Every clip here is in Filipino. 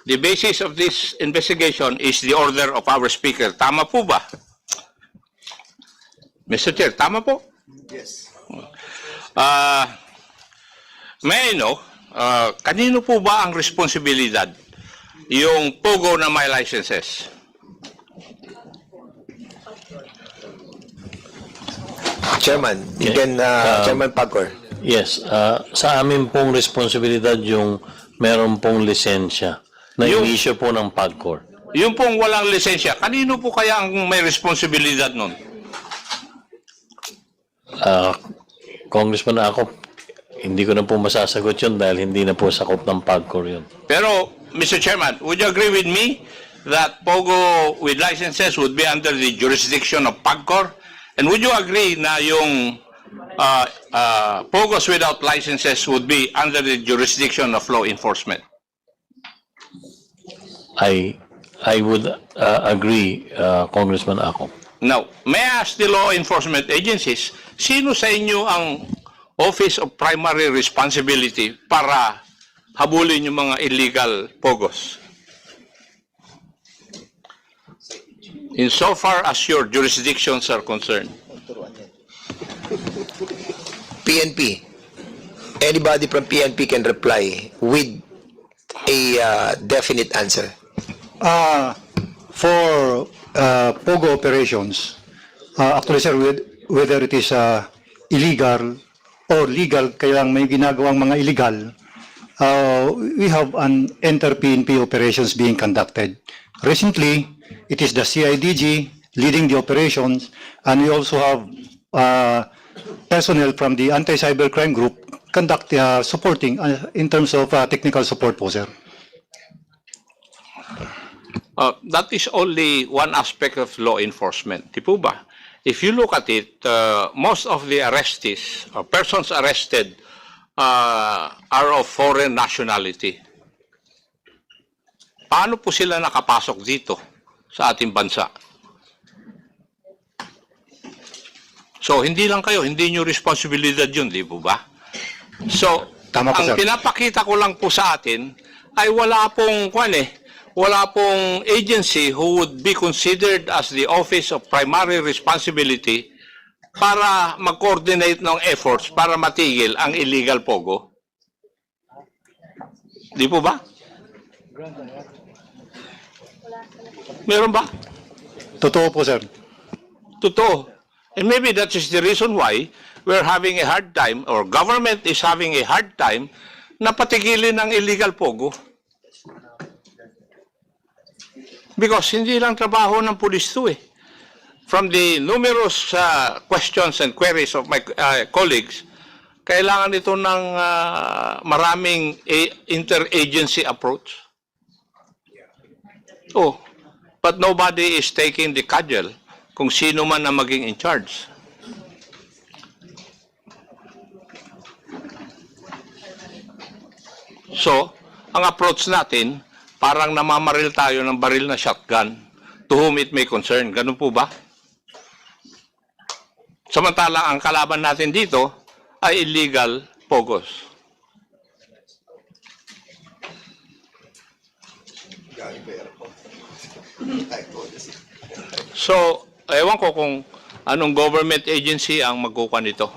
the basis of this investigation is the order of our speaker. Tama po ba? Mr. Chair, tama po? Yes. May I know, kanino po ba ang responsibilidad yung POGO na may licenses? Chairman, you can, Chairman Pagcor. Yes, sa amin pong responsibilidad yung meron pong lisensya na inisyo po ng PAGCOR. Yung pong walang lisensya, kanino po kaya ang may responsibilidad nun? Congressman, ako, hindi ko na po masasagot yun dahil hindi na po sakop ng PAGCOR yun. Pero, Mr. Chairman, would you agree with me that POGO with licenses would be under the jurisdiction of PAGCOR? And would you agree na yung POGOs without licenses would be under the jurisdiction of law enforcement? I would agree, Congressman Ako. Now, may I ask the law enforcement agencies, sino sa inyo ang Office of Primary Responsibility para habulin yung mga illegal POGOs? Insofar as your jurisdictions are concerned. PNP. Anybody from PNP can reply with a definite answer. For POGO operations, actually sir, whether it is illegal or legal, kaya lang may ginagawang mga illegal, we have an inter-PNP operations being conducted. Recently, it is the CIDG leading the operations, and we also have personnel from the Anti-Cybercrime Group supporting in terms of technical support po, sir. That is only one aspect of law enforcement. Di po ba? If you look at it, most of the arrestees or persons arrested are of foreign nationality. Paano po sila nakapasok dito sa ating bansa? So, hindi lang kayo, hindi nyo responsibilidad yun, di po ba? So, Tama po, ang sir. pinapakita ko lang po sa atin ay wala pong agency who would be considered as the Office of Primary Responsibility para mag-coordinate ng efforts para matigil ang illegal POGO. Di po ba? Meron ba? Totoo po, sir. Totoo. And maybe that is the reason why we're having a hard time, or government is having a hard time, na patigilin ang illegal POGO. Because hindi lang trabaho ng pulis to eh. From the numerous questions and queries of my colleagues, kailangan ito ng maraming interagency approach. Oh, but nobody is taking the cudgel kung sino man ang maging in charge. So, ang approach natin, parang namamaril tayo ng baril na shotgun to whom it may concern. Ganun po ba? Samantalang ang kalaban natin dito ay illegal POGOs. So, ewan ko kung anong government agency ang magkukuha nito.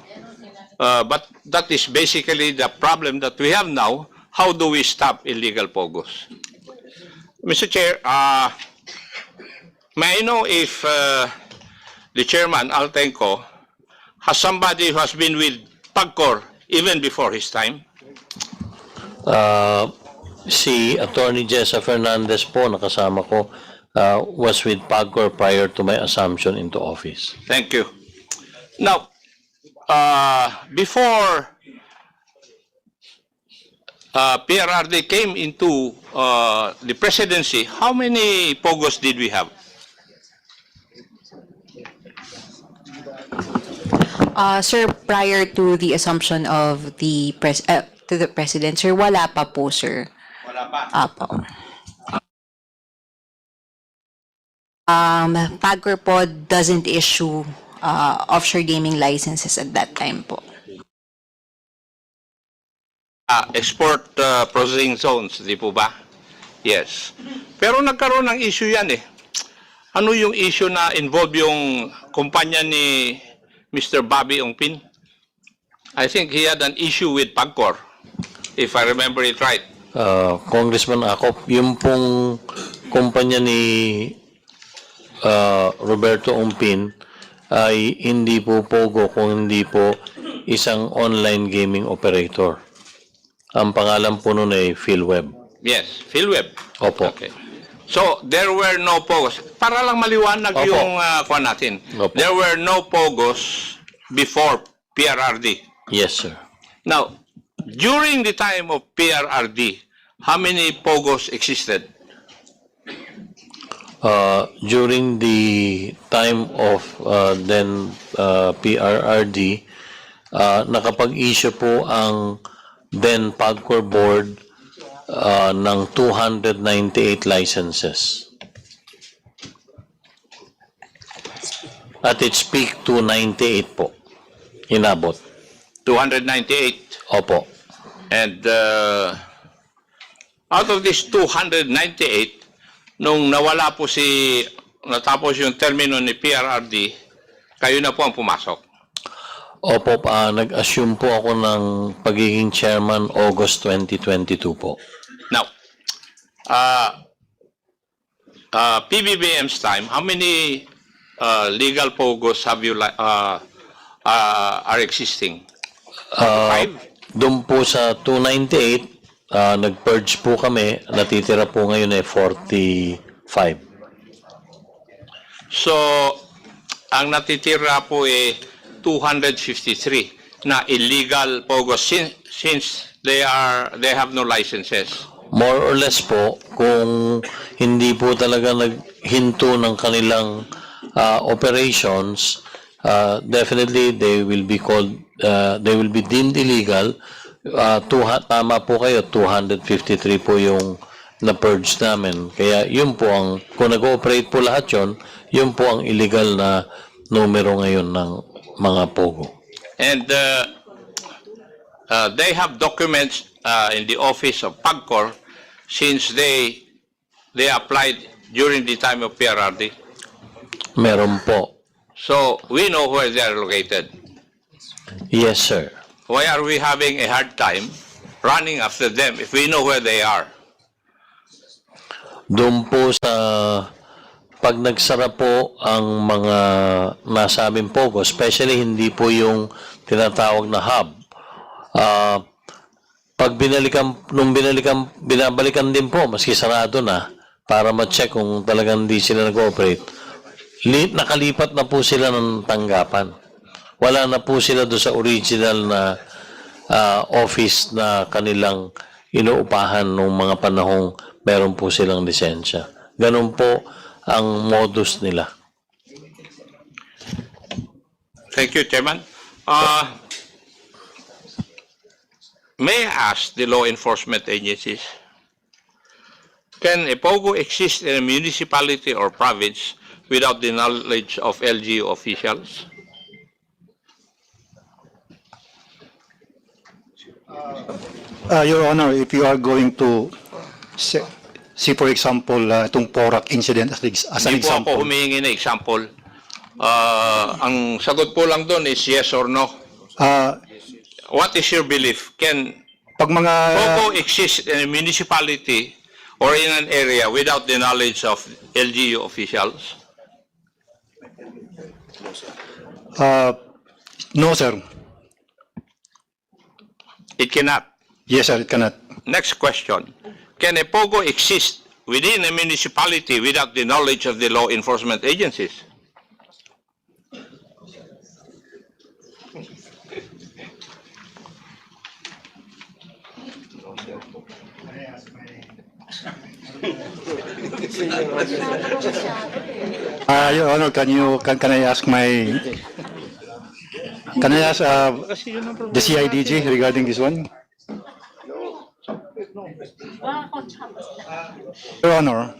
But that is basically the problem that we have now. How do we stop illegal POGOs? Mr. Chair, may I know if the chairman, Altenco, has somebody who has been with PAGCOR even before his time? Si Attorney Jessa Fernandez po, nakasama ko, was with PAGCOR prior to my assumption into office. Thank you. Now, before PRRD came into the presidency, how many POGOs did we have? Sir, prior to the assumption of the president, sir, wala pa po, sir. Wala pa. Apo. PAGCOR po doesn't issue offshore gaming licenses at that time po. Export processing zones, di po ba? Yes. Pero nagkaroon ng issue yan eh. Ano yung issue na involve yung kumpanya ni Mr. Bobby Ongpin? I think he had an issue with PAGCOR, if I remember it right. Congressman Acop, yung pong kumpanya ni Roberto Umpin ay hindi po Pogo kung hindi po isang online gaming operator. Ang pangalan po nun ay PhilWeb. Yes, PhilWeb. Opo. Okay. So, there were no POGOs. Para lang maliwanag Opo. yung kuha natin. Opo. There were no POGOs before PRRD. Yes, sir. Now, during the time of PRRD, how many POGOs existed? During the time of then PRRD, nakapag-issue po ang then PAGCOR board ng 298 licenses. At its peak to 98 po. Inabot. 298. Opo. And out of this 298, nung nawala po natapos yung termino ni PRRD, kayo na po ang pumasok. Opo, nag-assume po ako ng pagiging chairman August 2022 po. Now, PBBM's time, how many legal POGOs have you are existing? Five? Doon po sa 298, nag-purge po kami, natitira po ngayon ay 45. So, ang natitira po ay 253 na illegal POGOs since they have no licenses. More or less po, kung hindi po talaga naghinto ng kanilang operations, definitely they will be called, they will be deemed illegal. Tama po kayo, 253 po yung na-purge namin. Kaya yun po ang, kung nag-ooperate po lahat yun po ang illegal na numero ngayon ng mga POGO. And they have documents in the office of PAGCOR since they applied during the time of PRRD. Meron po. So, we know where they are located. Yes, sir. Why are we having a hard time running after them if we know where they are? Doon po sa pag nagsara po ang mga nasabing POGO, especially hindi po yung tinatawag na hub. Pag binabalikan din po, maski sarado na, para ma-check kung talagang hindi sila nag-ooperate, nakalipat na po sila ng tanggapan. Wala na po sila doon sa original na office na kanilang inuupahan nung mga panahong meron po silang lisensya. Ganun po ang modus nila. Thank you, Chairman. May I ask the law enforcement agencies, can a POGO exist in a municipality or province without the knowledge of LGU officials? Your Honor, if you are going to see for example, itong Porac incident as an Hindi po ako example. humihingi na example. Ang sagot po lang doon is yes or no. What is your belief? Can Pag mga POGO exist in a municipality or in an area without the knowledge of LGU officials? no sir. It cannot. Yes sir, it cannot. Next question. Can a POGO exist within a municipality without the knowledge of the law enforcement agencies? Your Honor, can I ask the CIDG regarding this one? Your Honor,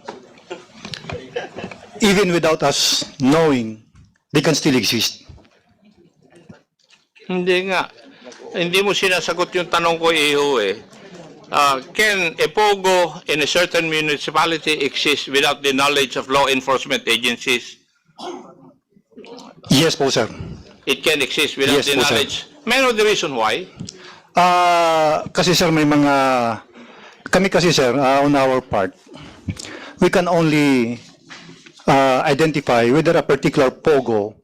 even without us knowing, they can still exist. Hindi nga. Hindi mo sinasagot yung tanong ko, Iho, eh. can a pogo in a certain municipality exist without the knowledge of law enforcement agencies? Yes po, sir. It can exist without Yes the po, sir. knowledge. May I know the reason why? Kasi sir, kami kasi sir, on our part, we can only identify whether a particular POGO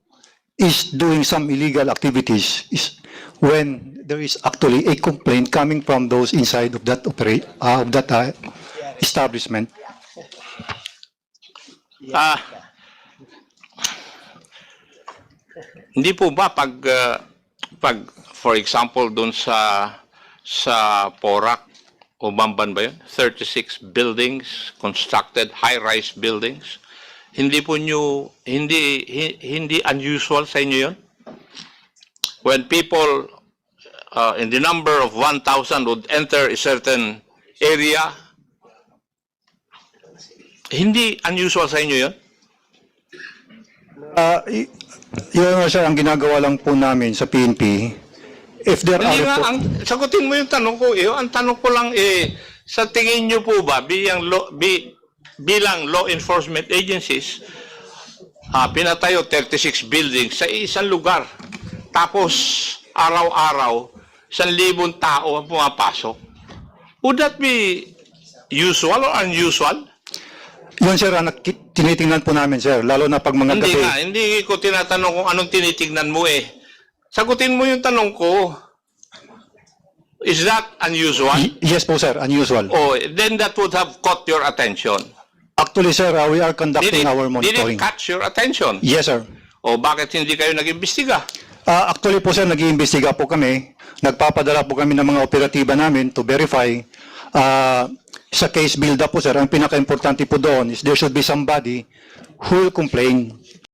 is doing some illegal activities is when there is actually a complaint coming from those inside of that establishment. Hindi po ba pag for example doon sa Porac o Bamban ba yun? 36 buildings constructed, high-rise buildings. Hindi po nyo hindi unusual sa inyo yun? When people in the number of 1,000 would enter a certain area, hindi unusual sa inyo yun? Yun sir, ang ginagawa lang po namin sa PNP, if there Hindi nga, are... sagutin mo yung tanong ko. Ang tanong ko lang sa tingin nyo po ba bilang law enforcement agencies, pinatayo 36 buildings sa isang lugar. Tapos araw-araw 1,000 tao ang pumapasok. Would that be usual or unusual? Yun sir, ang tinitingnan po namin sir, lalo na pag mga Hindi gabi. nga, hindi ko tinatanong kung anong tinitignan mo Sagutin mo yung tanong ko. Is that unusual? Yes po sir, unusual. Oh, then that would have caught your attention. Actually sir, we are conducting our Did monitoring. it catch your attention? Yes sir. O bakit hindi kayo nag-imbestiga? Actually po sir, nag-iimbestiga po kami. Nagpapadala po kami ng mga operatiba namin to verify. Sa case build-up po sir, ang pinaka-importante po doon is there should be somebody who will complain.